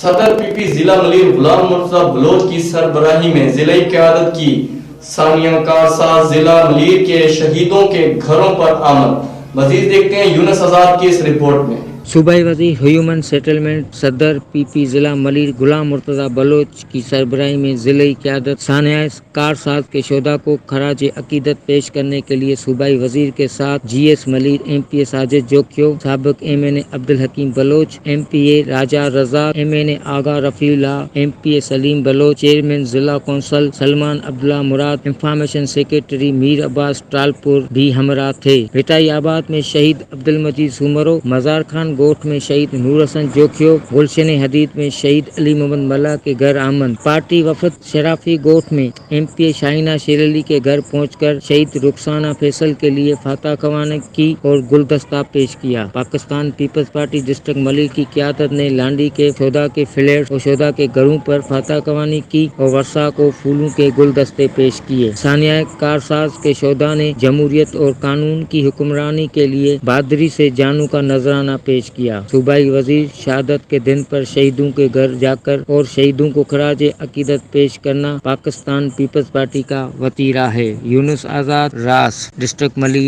صدر پی پی ضلع ملیر غلام مرتضی بلوچ کی سربراہی میں ضلعی قیادت کی ثانیہ کارساز ضلع ملیر کے شہیدوں کے گھروں پر آمد۔ مزید دیکھتے ہیں یونس آزاد کی اس رپورٹ میں۔ صوبائی وزیر ہیومن سیٹلمنٹ صدر پی پی ضلع ملیر غلام مرتضی بلوچ کی سربراہی میں ضلعی قیادت ثانیہ کارساز کے شہداء کو خراج عقیدت پیش کرنے کے لیے صوبائی وزیر کے ساتھ جی ایس ملیر، ایم پی اے ساجد جوکھیو، سابق ایم این اے عبدالحکیم بلوچ، ایم پی اے راجہ رزاق، ایم این اے آغا رفیع اللہ، ایم پی اے سلیم بلوچ، چیئرمین ضلع کونسل سلمان عبداللہ مراد، انفارمیشن سیکریٹری میر عباس ٹرالپور بھی ہمراہ تھے۔ بھٹائی آباد میں شہید عبدالمجید سومرو، مزار خان گوٹھ میں شہید نور حسن جوکھیو، گلشن حدید میں شہید علی محمد ملا کے گھر آمد۔ پارٹی وفد شرافی گوٹھ میں ایم پی اے شاہینہ شیر علی کے گھر پہنچ کر شہید رخسانہ فیصل کے لیے فاتح خوانی کی اور گلدستہ پیش کیا۔ Pakistan Peoples Party district Malir کی قیادت نے لانڈی کے شہداء کے فلیٹس اور شہداء کے گھروں پر فاتح خوانی کی اور ورثاء کو پھولوں کے گلدستے پیش کیے۔ ثانیہ کارساز کے شہداء نے جمہوریت اور قانون کی حکمرانی کے لیے بہادری سے جانوں کا نذرانہ پیش کیا۔ صوبائی وزیر شہادت کے دن پر شہیدوں کے گھر جا کر اور شہیدوں کو خراج عقیدت پیش کرنا پاکستان پیپلز پارٹی کا وتیرہ ہے۔ یونس آزاد، راس، ڈسٹرکٹ ملیر۔